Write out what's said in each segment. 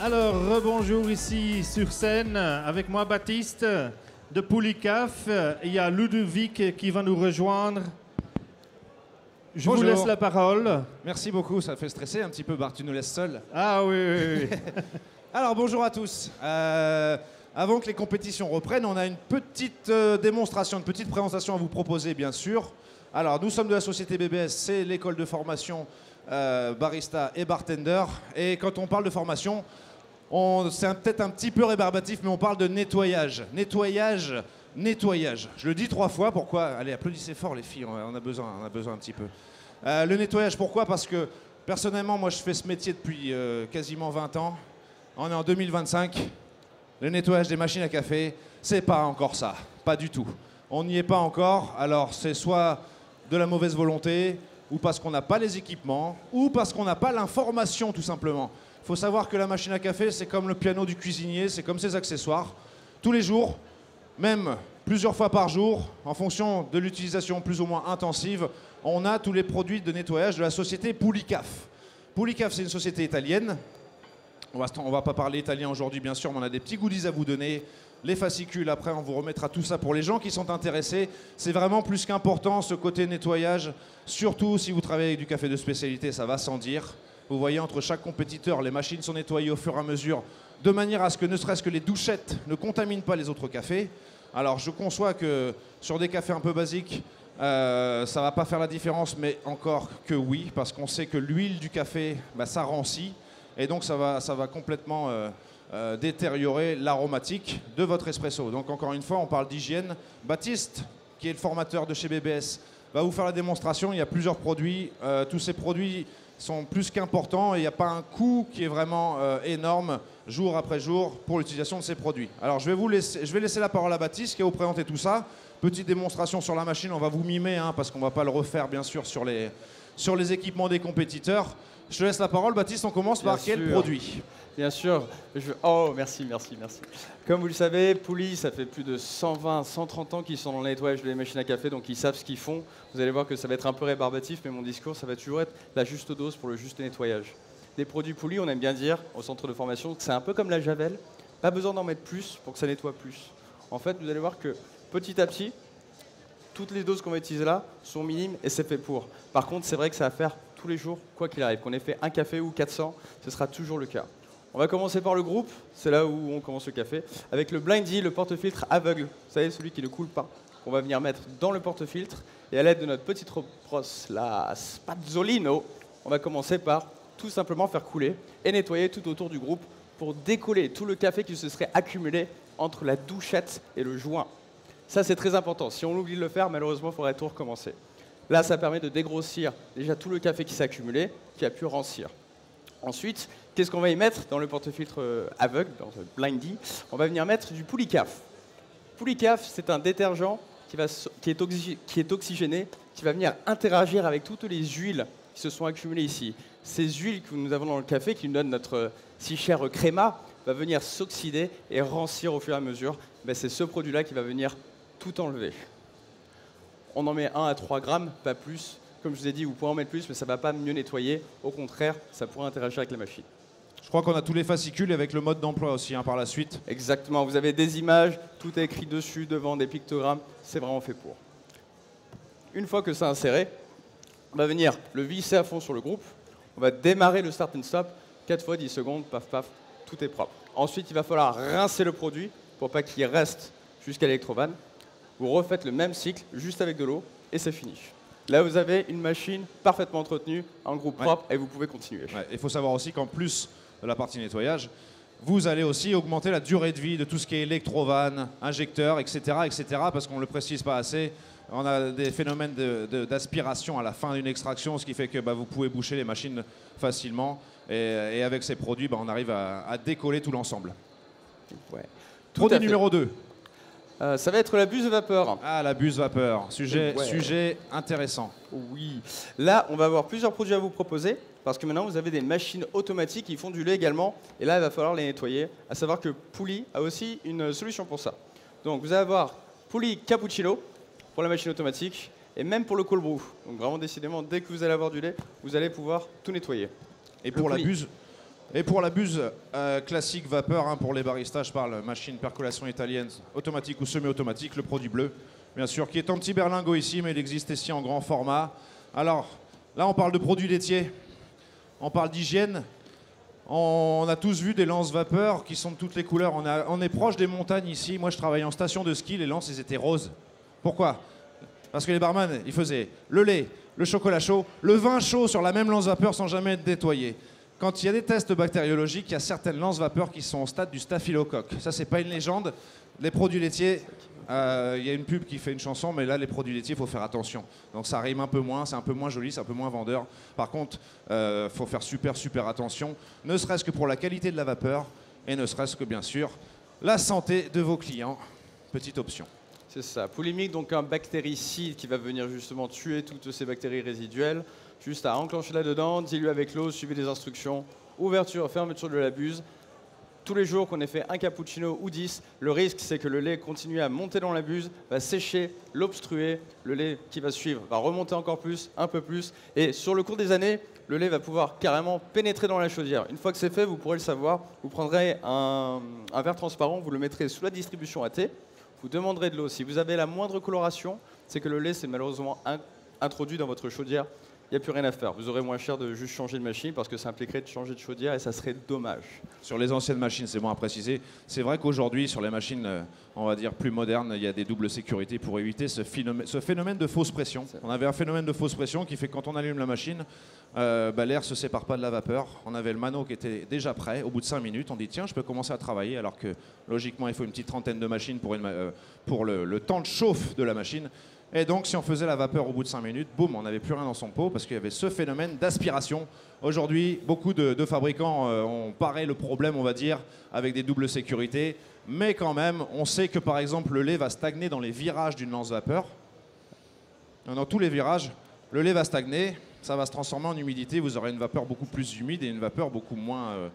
Alors, rebonjour ici sur scène, avec moi Baptiste de Poulicaf. Il y a Ludovic qui va nous rejoindre. Je vous laisse la parole. Merci beaucoup, ça fait stresser un petit peu, Bart, tu nous laisses seul. Ah oui, oui, oui. Alors, bonjour à tous. Avant que les compétitions reprennent, on a une petite démonstration, une petite présentation à vous proposer, bien sûr. Alors, nous sommes de la société BBS, c'est l'école de formation barista et bartender. Et quand on parle de formation, c'est peut-être un petit peu rébarbatif, mais on parle de nettoyage. Nettoyage. Je le dis 3 fois, pourquoi? Allez, applaudissez fort les filles, on a besoin un petit peu. Le nettoyage, pourquoi? Parce que personnellement, moi je fais ce métier depuis quasiment 20 ans. On est en 2025. Le nettoyage des machines à café, c'est pas encore ça. Pas du tout. On n'y est pas encore. Alors c'est soit de la mauvaise volonté, ou parce qu'on n'a pas les équipements, ou parce qu'on n'a pas l'information tout simplement. Il faut savoir que la machine à café, c'est comme le piano du cuisinier, c'est comme ses accessoires. Tous les jours, même plusieurs fois par jour, en fonction de l'utilisation plus ou moins intensive, on a tous les produits de nettoyage de la société Poulicaf. Poulicaf, c'est une société italienne. On va pas parler italien aujourd'hui, bien sûr, mais on a des petits goodies à vous donner. Les fascicules, après, on vous remettra tout ça pour les gens qui sont intéressés. C'est vraiment plus qu'important, ce côté nettoyage. Surtout si vous travaillez avec du café de spécialité, ça va sans dire. Vous voyez, entre chaque compétiteur, les machines sont nettoyées au fur et à mesure, de manière à ce que ne serait-ce que les douchettes ne contaminent pas les autres cafés. Alors, je conçois que sur des cafés un peu basiques, ça va pas faire la différence, mais encore que oui, parce qu'on sait que l'huile du café, ça rancit. Et donc, ça va complètement détériorer l'aromatique de votre espresso. Donc, encore une fois, on parle d'hygiène. Baptiste, qui est le formateur de chez BBS, va vous faire la démonstration. Il y a plusieurs produits. Tous ces produits sont plus qu'importants et il n'y a pas un coût qui est vraiment énorme jour après jour pour l'utilisation de ces produits. Alors, je vais laisser la parole à Baptiste qui va vous présenter tout ça. Petite démonstration sur la machine. On va vous mimer, parce qu'on ne va pas le refaire, bien sûr, sur les équipements des compétiteurs. Je te laisse la parole, Baptiste. On commence par quel produit? Bien sûr. Oh, merci. Comme vous le savez, Pouli, ça fait plus de 120, 130 ans qu'ils sont dans le nettoyage des machines à café, donc ils savent ce qu'ils font. Vous allez voir que ça va être un peu rébarbatif, mais mon discours, ça va toujours être la juste dose pour le juste nettoyage. Les produits Pouli, on aime bien dire au centre de formation que c'est un peu comme la Javel. Pas besoin d'en mettre plus pour que ça nettoie plus. En fait, vous allez voir que petit à petit, toutes les doses qu'on va utiliser là sont minimes et c'est fait pour. Par contre, c'est vrai que ça va faire tous les jours, quoi qu'il arrive. Qu'on ait fait un café ou 400, ce sera toujours le cas. On va commencer par le groupe, c'est là où on commence le café, avec le Blindy, le porte-filtre aveugle. Vous savez, celui qui ne coule pas, qu'on va venir mettre dans le porte-filtre. Et à l'aide de notre petite brosse, la Spazzolino, on va commencer par tout simplement faire couler et nettoyer tout autour du groupe pour décoller tout le café qui se serait accumulé entre la douchette et le joint. Ça, c'est très important. Si on oublie de le faire, malheureusement, il faudrait tout recommencer. Là, ça permet de dégrossir déjà tout le café qui s'est accumulé, qui a pu rancir. Ensuite, qu'est-ce qu'on va y mettre dans le porte-filtre aveugle, dans le Blindy? On va venir mettre du Poulicaf. Poulicaf, c'est un détergent qui est oxygéné, qui va venir interagir avec toutes les huiles qui se sont accumulées ici. Ces huiles que nous avons dans le café, qui nous donnent notre si cher créma, va venir s'oxyder et rancir au fur et à mesure. C'est ce produit-là qui va venir tout enlever. On en met 1 à 3 grammes, pas plus. Comme je vous ai dit, vous pouvez en mettre plus, mais ça ne va pas mieux nettoyer. Au contraire, ça pourrait interagir avec la machine. Je crois qu'on a tous les fascicules avec le mode d'emploi aussi par la suite. Exactement, vous avez des images, tout est écrit dessus, devant des pictogrammes, c'est vraiment fait pour. Une fois que c'est inséré, on va venir le visser à fond sur le groupe. On va démarrer le start and stop, 4 fois 10 secondes, paf paf, tout est propre. Ensuite, il va falloir rincer le produit pour pas qu'il reste jusqu'à l'électrovan. Vous refaites le même cycle, juste avec de l'eau, et c'est fini. Là, vous avez une machine parfaitement entretenue, un groupe propre, et vous pouvez continuer. Il faut savoir aussi qu'en plus de la partie nettoyage, vous allez aussi augmenter la durée de vie de tout ce qui est électrovan, injecteur, etc., parce qu'on ne le précise pas assez. On a des phénomènes d'aspiration à la fin d'une extraction, ce qui fait que vous pouvez boucher les machines facilement. Et avec ces produits, on arrive à décoller tout l'ensemble. Ouais. Produit numéro 2. Ça va être la buse vapeur. Ah, la buse vapeur. Sujet intéressant. Oui. Là, on va avoir plusieurs produits à vous proposer, parce que maintenant, vous avez des machines automatiques qui font du lait également, et là, il va falloir les nettoyer. À savoir que Pouli a aussi une solution pour ça. Donc, vous allez avoir Pouli Cappuccino pour la machine automatique, et même pour le cold brew. Donc, vraiment, décidément, dès que vous allez avoir du lait, vous allez pouvoir tout nettoyer. Et pour la buse, Et pour la buse classique vapeur, hein, pour les baristas, je parle machine percolation italienne, automatique ou semi-automatique, le produit bleu, bien sûr, qui est en petit berlingot ici, mais il existe ici en grand format. Alors, là, on parle de produits laitiers, on parle d'hygiène. On a tous vu des lances vapeur qui sont de toutes les couleurs. On est proche des montagnes ici. Moi, je travaillais en station de ski, les lances, elles étaient roses. Pourquoi? Parce que les barman, ils faisaient le lait, le chocolat chaud, le vin chaud sur la même lance vapeur sans jamais être nettoyé. Quand il y a des tests bactériologiques, il y a certaines lances vapeur qui sont au stade du staphylocoque. Ça, c'est pas une légende. Les produits laitiers, il y a une pub qui fait une chanson, mais là, les produits laitiers, il faut faire attention. Donc ça rime un peu moins, c'est un peu moins joli, c'est un peu moins vendeur. Par contre, il faut faire super attention, ne serait-ce que pour la qualité de la vapeur, et ne serait-ce que, bien sûr, la santé de vos clients. Petite option. C'est ça. Poulimic, donc un bactéricide qui va venir justement tuer toutes ces bactéries résiduelles. Juste à enclencher là-dedans, diluer avec l'eau, suivez les instructions. Ouverture, fermeture de la buse. Tous les jours qu'on ait fait un cappuccino ou 10, le risque c'est que le lait continue à monter dans la buse, va sécher, l'obstruer. Le lait qui va suivre va remonter encore plus, un peu plus. Et sur le cours des années, le lait va pouvoir carrément pénétrer dans la chaudière. Une fois que c'est fait, vous pourrez le savoir. Vous prendrez un verre transparent, vous le mettrez sous la distribution à thé. Vous demanderez de l'eau. Si vous avez la moindre coloration, c'est que le lait s'est malheureusement introduit dans votre chaudière. Il n'y a plus rien à faire. Vous aurez moins cher de juste changer de machine parce que ça impliquerait de changer de chaudière et ça serait dommage. Sur les anciennes machines, c'est bon à préciser. C'est vrai qu'aujourd'hui, sur les machines, on va dire plus modernes, il y a des doubles sécurités pour éviter ce phénomène de fausse pression. On avait un phénomène de fausse pression qui fait que quand on allume la machine, l'air ne se sépare pas de la vapeur. On avait le mano qui était déjà prêt. Au bout de 5 minutes, on dit tiens, je peux commencer à travailler alors que logiquement, il faut une petite trentaine de machines pour le temps de chauffe de la machine. Et donc, si on faisait la vapeur au bout de 5 minutes, boum, on n'avait plus rien dans son pot parce qu'il y avait ce phénomène d'aspiration. Aujourd'hui, beaucoup de fabricants ont paré le problème, on va dire, avec des doubles sécurités. Mais quand même, on sait que, par exemple, le lait va stagner dans les virages d'une lance vapeur. Dans tous les virages, le lait va stagner, ça va se transformer en humidité. Vous aurez une vapeur beaucoup plus humide et une vapeur beaucoup moins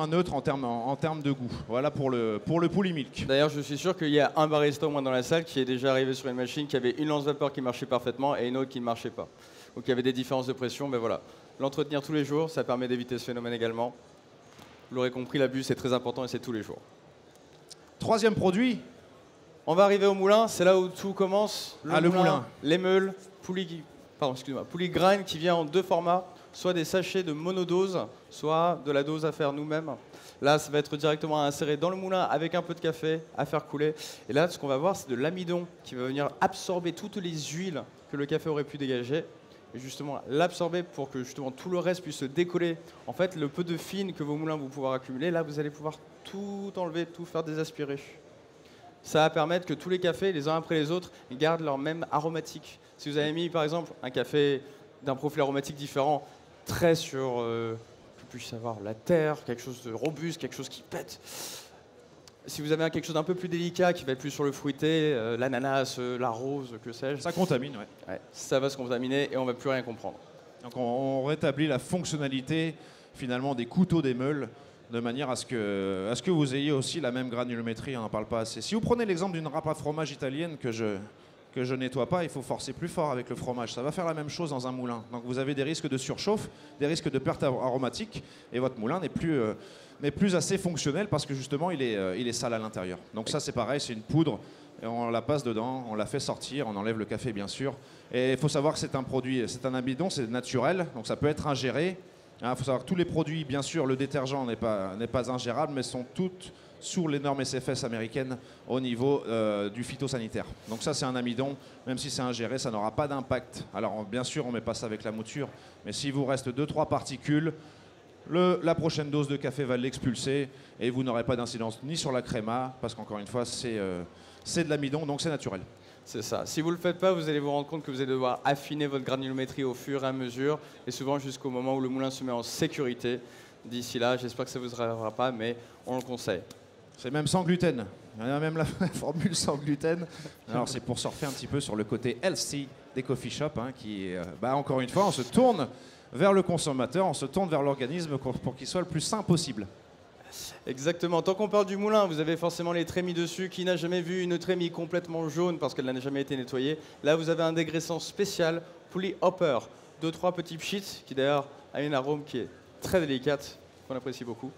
neutre en termes de goût. Voilà pour le Poulimic. D'ailleurs, je suis sûr qu'il y a un barista au moins dans la salle qui est déjà arrivé sur une machine qui avait une lance vapeur qui marchait parfaitement et une autre qui ne marchait pas. Donc il y avait des différences de pression, mais voilà. L'entretenir tous les jours, ça permet d'éviter ce phénomène également. Vous l'aurez compris, l'abus c'est très important et c'est tous les jours. Troisième produit. On va arriver au moulin, c'est là où tout commence. Le moulin. Les meules, poulie grind qui vient en 2 formats. Soit des sachets de monodose, soit de la dose à faire nous-mêmes. Là, ça va être directement inséré dans le moulin avec un peu de café à faire couler. Et là, ce qu'on va voir, c'est de l'amidon qui va venir absorber toutes les huiles que le café aurait pu dégager. Et justement, l'absorber pour que justement tout le reste puisse se décoller. En fait, le peu de fine que vos moulins vont pouvoir accumuler, là, vous allez pouvoir tout enlever, tout faire désaspirer. Ça va permettre que tous les cafés, les uns après les autres, gardent leur même aromatique. Si vous avez mis, par exemple, un café d'un profil aromatique différent, très sur, que puis-je savoir, la terre, quelque chose de robuste, quelque chose qui pète. Si vous avez quelque chose d'un peu plus délicat, qui va être plus sur le fruité, l'ananas, la rose, que sais-je. Ça contamine, ouais. Ça va se contaminer et on ne va plus rien comprendre. Donc on rétablit la fonctionnalité, finalement, des couteaux des meules, de manière à ce que vous ayez aussi la même granulométrie, on n'en parle pas assez. Si vous prenez l'exemple d'une râpe à fromage italienne que je nettoie pas, il faut forcer plus fort avec le fromage. Ça va faire la même chose dans un moulin. Donc vous avez des risques de surchauffe, des risques de perte aromatique, et votre moulin n'est plus assez fonctionnel parce que justement il est sale à l'intérieur. Donc ça c'est pareil, c'est une poudre, et on la passe dedans, on la fait sortir, on enlève le café bien sûr. Et il faut savoir que c'est un produit, c'est un amidon, c'est naturel, donc ça peut être ingéré. Il faut savoir que tous les produits, bien sûr, le détergent n'est pas ingérable, mais sont toutes sous les normes SFS américaines au niveau du phytosanitaire. Donc ça, c'est un amidon. Même si c'est ingéré, ça n'aura pas d'impact. Alors, bien sûr, on ne met pas ça avec la mouture, mais s'il vous reste 2-3 particules, la prochaine dose de café va l'expulser et vous n'aurez pas d'incidence ni sur la créma, parce qu'encore une fois, c'est de l'amidon, donc c'est naturel. C'est ça. Si vous ne le faites pas, vous allez vous rendre compte que vous allez devoir affiner votre granulométrie au fur et à mesure, et souvent jusqu'au moment où le moulin se met en sécurité. D'ici là, j'espère que ça ne vous arrivera pas, mais on le conseille. C'est même sans gluten. Il y a même la formule sans gluten. Alors c'est pour surfer un petit peu sur le côté healthy des coffee shops, qui, encore une fois, on se tourne vers le consommateur, on se tourne vers l'organisme pour qu'il soit le plus sain possible. Exactement. Tant qu'on parle du moulin, vous avez forcément les trémies dessus. Qui n'a jamais vu une trémie complètement jaune parce qu'elle n'a jamais été nettoyée? Là, vous avez un dégraissant spécial, Poulie Hopper. 2-3 petits pchits qui d'ailleurs a une arôme qui est très délicate. qu'on apprécie beaucoup.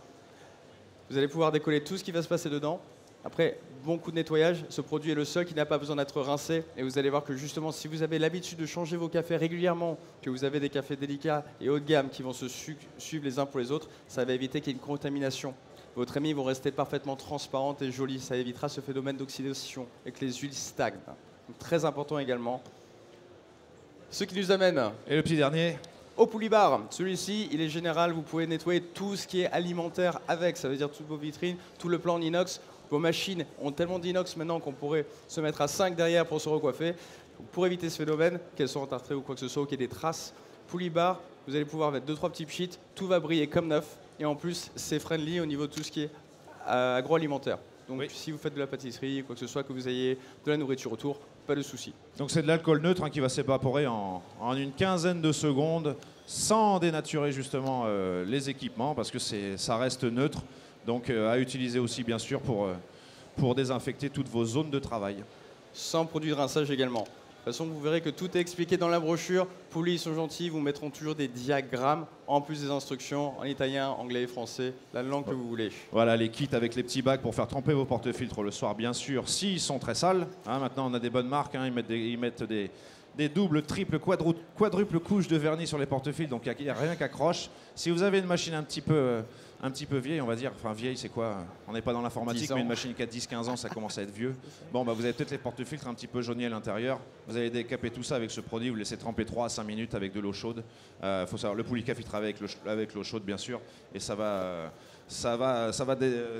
Vous allez pouvoir décoller tout ce qui va se passer dedans. Après, bon coup de nettoyage, ce produit est le seul qui n'a pas besoin d'être rincé. Et vous allez voir que justement, si vous avez l'habitude de changer vos cafés régulièrement, que vous avez des cafés délicats et haut de gamme qui vont se suivre les uns pour les autres, ça va éviter qu'il y ait une contamination. Votre émie vont rester parfaitement transparentes et jolies. Ça évitera ce phénomène d'oxydation et que les huiles stagnent. Donc, très important également. Ce qui nous amène Et le petit dernier. au Poulibar. Celui-ci, il est général. Vous pouvez nettoyer tout ce qui est alimentaire avec. Ça veut dire toutes vos vitrines, tout le plan en inox. Vos machines ont tellement d'inox maintenant qu'on pourrait se mettre à 5 derrière pour se recoiffer. Pour éviter ce phénomène, qu'elles soient entartrées ou quoi que ce soit, ou qu'il y ait des traces, Poulibar, vous allez pouvoir mettre 2-3 petits pchits, tout va briller comme neuf. Et en plus, c'est friendly au niveau de tout ce qui est agroalimentaire. Donc si vous faites de la pâtisserie, quoi que ce soit, que vous ayez de la nourriture autour, pas de souci. Donc c'est de l'alcool neutre qui va s'évaporer en une quinzaine de secondes sans dénaturer justement les équipements parce que ça reste neutre. Donc à utiliser aussi bien sûr pour désinfecter toutes vos zones de travail. Sans produit de rinçage également. De toute façon, vous verrez que tout est expliqué dans la brochure. Pouli, ils sont gentils, vous mettront toujours des diagrammes, en plus des instructions en italien, anglais et français, la langue que vous voulez. Voilà les kits avec les petits bacs pour faire tremper vos porte-filtres le soir, bien sûr, s'ils sont très sales. Hein, maintenant, on a des bonnes marques, hein, ils mettent des doubles, triples, quadruples couches de vernis sur les porte-filtres, donc il n'y a rien qu'accroche. Si vous avez une machine un petit peu vieille, on va dire, enfin vieille c'est quoi? On n'est pas dans l'informatique, mais une machine qui a 10-15 ans, ça commence à être vieux. Bon, bah, vous avez peut-être les porte-filtres un petit peu jaunis à l'intérieur. Vous allez décaper tout ça avec ce produit, vous laissez tremper 3 à 5 minutes avec de l'eau chaude. Faut savoir, le Poulicaf il travaille avec l'eau chaude bien sûr, et ça va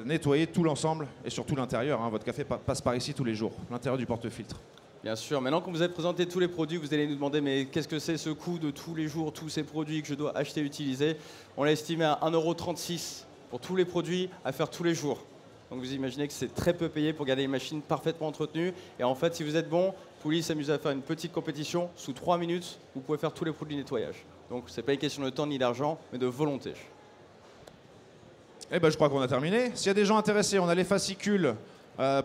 nettoyer tout l'ensemble et surtout l'intérieur. Hein. Votre café passe par ici tous les jours, l'intérieur du porte-filtre. Bien sûr, maintenant qu'on vous a présenté tous les produits, vous allez nous demander mais qu'est-ce que c'est ce coût de tous les jours, tous ces produits que je dois acheter et utiliser. On l'a estimé à 1,36 € pour tous les produits à faire tous les jours. Donc vous imaginez que c'est très peu payé pour garder les machines parfaitement entretenues. Et en fait, si vous êtes bon, Pouli s'amuse à faire une petite compétition. Sous 3 minutes, vous pouvez faire tous les produits de nettoyage. Donc c'est pas une question de temps ni d'argent, mais de volonté. Eh ben, je crois qu'on a terminé. S'il y a des gens intéressés, on a les fascicules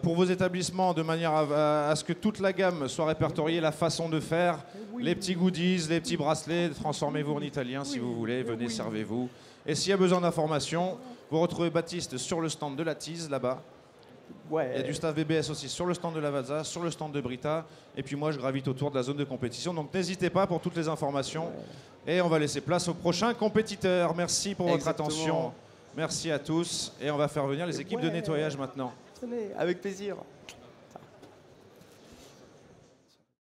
pour vos établissements de manière à ce que toute la gamme soit répertoriée, la façon de faire, les petits goodies, les petits bracelets, transformez-vous en italien si vous voulez, venez, servez-vous. Et s'il y a besoin d'informations, vous retrouvez Baptiste sur le stand de la Tease là-bas. Ouais. Il y a du staff BBS aussi sur le stand de Lavazza, sur le stand de Brita. Et puis moi, je gravite autour de la zone de compétition. Donc n'hésitez pas pour toutes les informations. Et on va laisser place au prochain compétiteur. Merci pour votre attention. Merci à tous. Et on va faire venir les équipes de nettoyage maintenant. Tenez, avec plaisir.